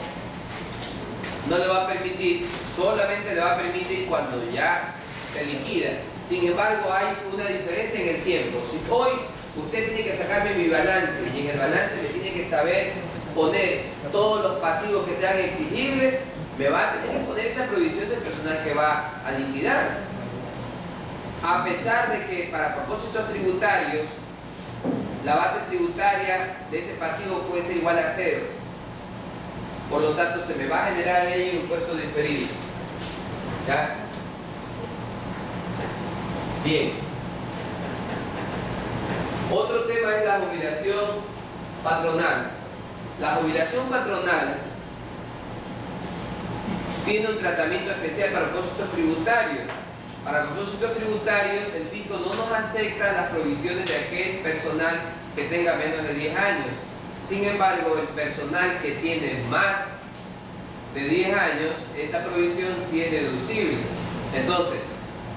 no le va a permitir, solamente le va a permitir cuando ya se liquida. Sin embargo, hay una diferencia en el tiempo. Si hoy usted tiene que sacarme mi balance y en el balance me tiene que saber poner todos los pasivos que sean exigibles, me va a tener que poner esa provisión del personal que va a liquidar. A pesar de que para propósitos tributarios, la base tributaria de ese pasivo puede ser igual a 0. Por lo tanto, se me va a generar ahí un impuesto diferido, ¿ya? Bien. Otro tema es la jubilación patronal. La jubilación patronal tiene un tratamiento especial para propósitos tributarios. Para propósitos tributarios, el fisco no nos acepta las provisiones de aquel personal que tenga menos de 10 años. Sin embargo, el personal que tiene más de 10 años, esa provisión sí es deducible. Entonces,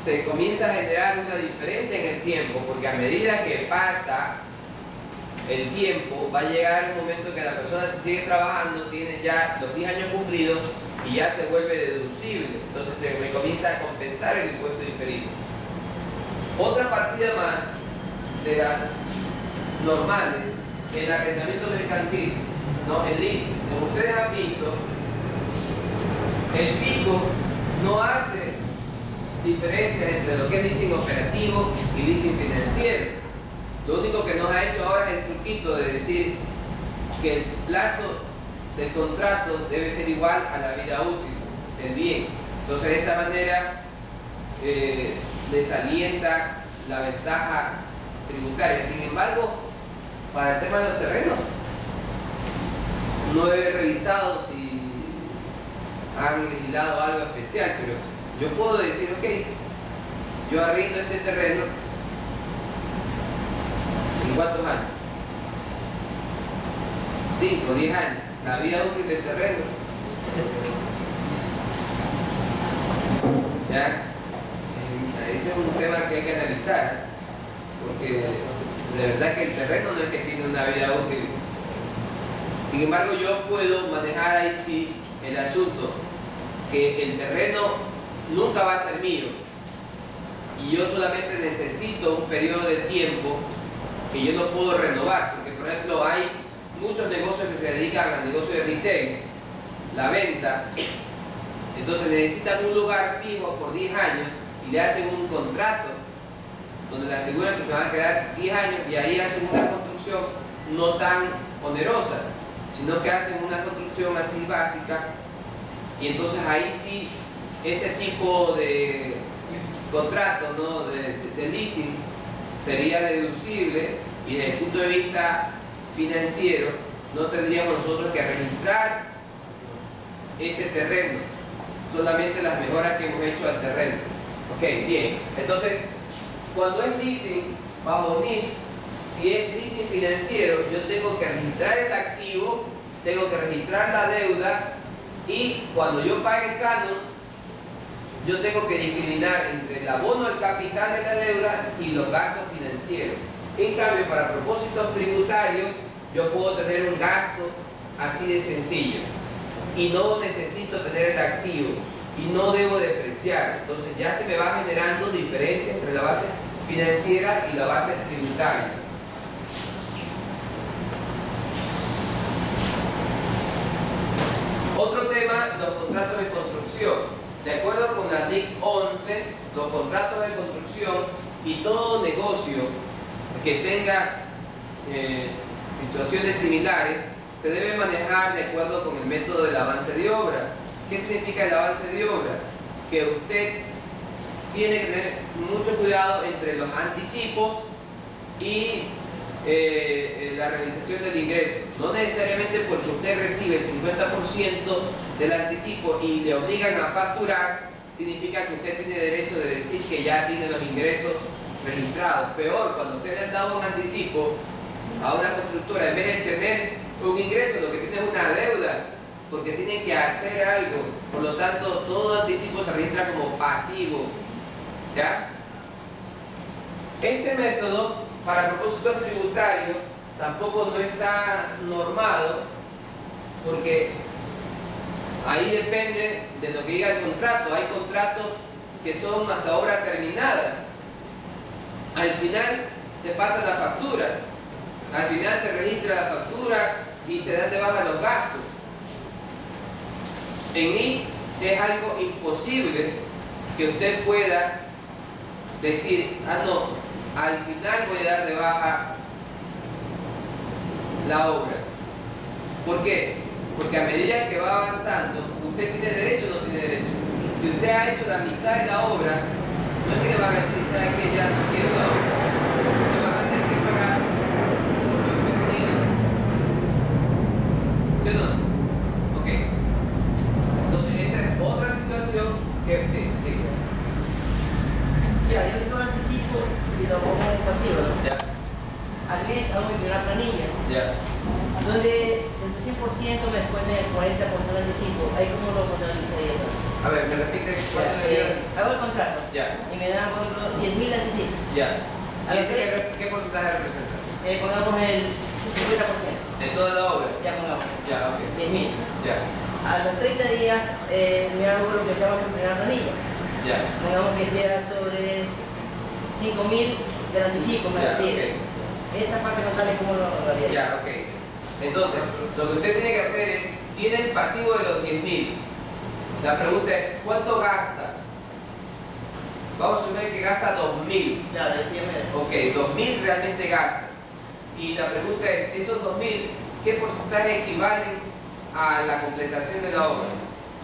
se comienza a generar una diferencia en el tiempo, porque a medida que pasa el tiempo, va a llegar un momento que la persona, si sigue trabajando, tiene ya los 10 años cumplidos y ya se vuelve deducible. Entonces se me comienza a compensar el impuesto diferido. Otra partida más de las normales, el arrendamiento mercantil, ¿no? El leasing. Como ustedes han visto, el fisco no hace diferencias entre lo que es leasing operativo y leasing financiero. Lo único que nos ha hecho ahora es el truquito de decir que el plazo del contrato debe ser igual a la vida útil del bien. Entonces, de esa manera desalienta la ventaja tributaria. Sin embargo, para el tema de los terrenos, no he revisado si han legislado algo especial, pero yo puedo decir, ok, yo arriendo este terreno, ¿en cuántos años? 5, 10 años. La vida útil del terreno. ¿Ya? Ese es un tema que hay que analizar, porque de verdad que el terreno no es que tiene una vida útil. Sin embargo, yo puedo manejar ahí sí el asunto, que el terreno nunca va a ser mío y yo solamente necesito un periodo de tiempo que yo no puedo renovar, porque por ejemplo hay muchos negocios que se dedican al negocio de retail, la venta, entonces necesitan un lugar fijo por 10 años y le hacen un contrato donde le aseguran que se van a quedar 10 años y ahí hacen una construcción no tan onerosa, sino que hacen una construcción así básica, y entonces ahí sí ese tipo de contrato, ¿no? de leasing sería deducible, y desde el punto de vista financiero no tendríamos nosotros que registrar ese terreno, solamente las mejoras que hemos hecho al terreno. Ok, bien, entonces cuando es leasing bajo NIF, si es leasing financiero, yo tengo que registrar el activo, tengo que registrar la deuda, y cuando yo pague el canon yo tengo que discriminar entre el abono del capital de la deuda y los gastos financieros. En cambio, para propósitos tributarios, yo puedo tener un gasto así de sencillo. y no necesito tener el activo y no debo depreciar. Entonces ya se me va generando diferencia entre la base financiera y la base tributaria. Otro tema, los contratos de construcción. De acuerdo con la NIC 11, los contratos de construcción y todo negocio que tenga situaciones similares se debe manejar de acuerdo con el método del avance de obra. ¿Qué significa el avance de obra? Que usted tiene que tener mucho cuidado entre los anticipos y la realización del ingreso. No necesariamente porque usted recibe el 50% del anticipo y le obligan a facturar, significa que usted tiene derecho de decir que ya tiene los ingresos registrados. Peor, cuando usted le han dado un anticipo a una constructora, en vez de tener un ingreso, lo que tiene es una deuda, porque tienen que hacer algo. Por lo tanto, todo anticipo se registra como pasivo. ¿Ya? Este método, para propósitos tributarios, tampoco no está normado, porque ahí depende de lo que diga el contrato. Hay contratos que son hasta obra terminada. Al final se pasa la factura, al final se registra la factura y se dan de baja los gastos. En NIF es algo imposible que usted pueda decir, ah no, al final voy a dar de baja la obra. ¿Por qué? Porque a medida que va avanzando, ¿usted tiene derecho o no tiene derecho? Si usted ha hecho la mitad de la obra, no es que le van a decir, ¿sabe qué? Ya no quiero la obra. Le van a tener que pagar por lo invertido. ¿Sí o no? Ok. Entonces, esta es otra situación que... Sí, diga. Ya, yo hice un anticipo y lo pongo en pasivo, ¿no? Ya. Al mes hago una planilla, Ya. donde desde 100% me descuenten el 40% del anticipo. Ahí como lo contabilicé. A ver, ¿me repite cuánto le dieron? Hago el contrato Ya. y me dan, por ejemplo, 10.000 anticipo. Ya. A ¿Y ver, ese qué porcentaje representa? Pongamos el 50%. ¿De toda la obra? Ya pongamos. Ya, ok. 10.000. Ya. A los 30 días me hago lo que se llama la planilla. Ya. Pongamos que sea sobre 5.000 del anticipo, me Ya, la pide. ok. Esa parte contable, ¿cómo lo haría? Ya, ok. Entonces, lo que usted tiene que hacer es, tiene el pasivo de los 10.000. La pregunta es, ¿cuánto gasta? Vamos a asumir que gasta 2.000. Ya, decíame. Ok, 2.000 realmente gasta. Y la pregunta es, esos 2.000, ¿qué porcentaje equivalen a la completación de la obra?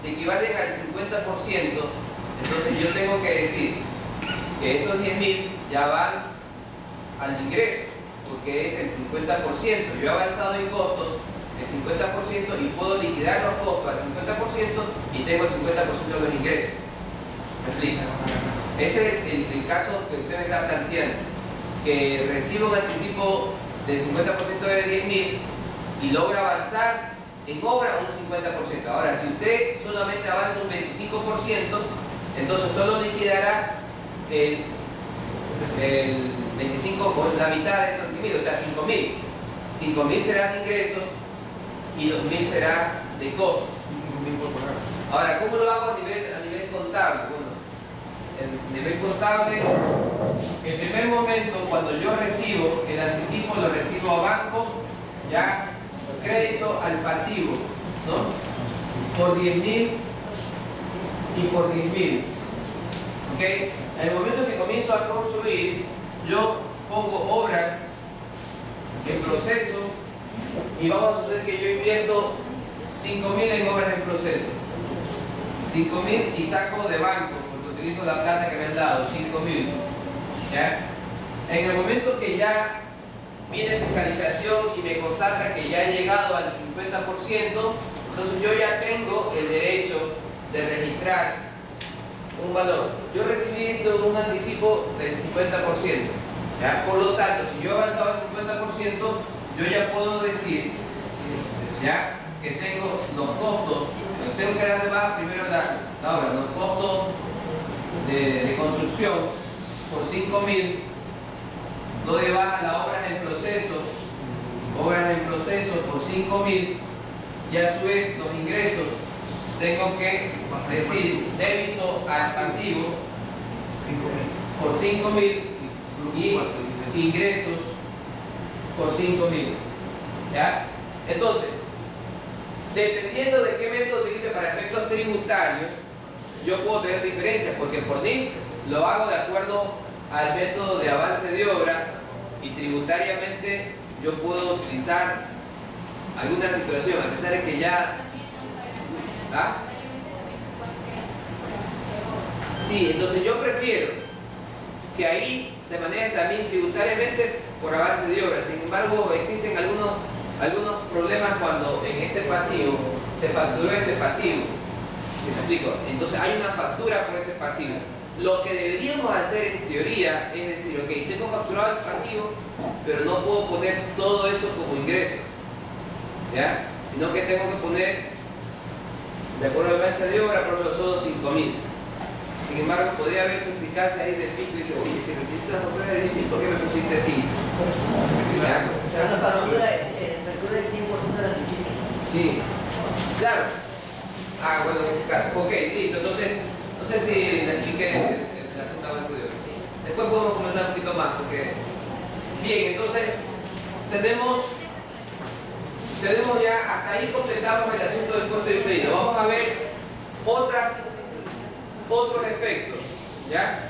Si equivalen al 50%, entonces yo tengo que decir que esos 10.000 ya van al ingreso, porque es el 50%. Yo he avanzado en costos el 50% y puedo liquidar los costos al 50% y tengo el 50% de los ingresos. ¿Me explico? Ese es el caso que usted me está planteando, que recibe un anticipo del 50% de 10.000 y logra avanzar en obra un 50%. Ahora, si usted solamente avanza un 25%, entonces solo liquidará el 25 con la mitad de esos 10.000, o sea, 5.000. 5.000 serán ingresos y 2.000 será de costo. Y 5.000 por pagar. Ahora, ¿cómo lo hago a nivel contable? Bueno, en nivel contable, en primer momento, cuando yo recibo el anticipo, lo recibo a bancos, ya, crédito al pasivo, ¿no? Por 10.000 y por 10.000. ¿Ok? En el momento que comienzo a construir, yo pongo obras en proceso y vamos a suponer que yo invierto 5.000 en obras en proceso. 5.000 y saco de banco, porque utilizo la plata que me han dado, 5.000. ¿Ya? En el momento que ya viene fiscalización y me constata que ya he llegado al 50%, entonces yo ya tengo el derecho de registrar un valor. Yo recibí un anticipo del 50%. ¿Ya? Por lo tanto, si yo avanzaba al 50%, yo ya puedo decir, ¿ya?, que tengo los costos, tengo que dar de baja primero la obra, los costos de construcción por 5.000, doy de baja las obras en proceso por 5.000, y a su vez los ingresos tengo que decir débito al pasivo por 5.000 y ingresos por 5.000. ¿Ya? Entonces, dependiendo de qué método utilice para efectos tributarios, yo puedo tener diferencias, porque por NIF lo hago de acuerdo al método de avance de obra y tributariamente yo puedo utilizar alguna situación, a pesar de que ya... ¿Ah? Sí, entonces yo prefiero que ahí se maneje también tributariamente por avance de obra. Sin embargo, existen algunos problemas cuando en este pasivo se facturó este pasivo. ¿Sí me explico? Entonces hay una factura por ese pasivo. Lo que deberíamos hacer en teoría es decir, ok, tengo facturado el pasivo, pero no puedo poner todo eso como ingreso, ¿ya? Sino que tengo que poner, de acuerdo al avance de obra, por ejemplo, solo 5.000. Sin embargo, podría haber suspicacia ahí del fisco y dice, oye, si necesitas una factura de 10.000, ¿por qué me pusiste así? ¿Ya? Esa factura es el 100% del anticipo. Sí, claro. Ah, bueno, en este caso. Ok, listo. Entonces, no sé si le expliqué el asunto de avance de obra. Después podemos comenzar un poquito más, porque... Bien, entonces, tenemos ya, hasta ahí completamos el asunto del costo diferido. Vamos a ver otros efectos, ¿ya?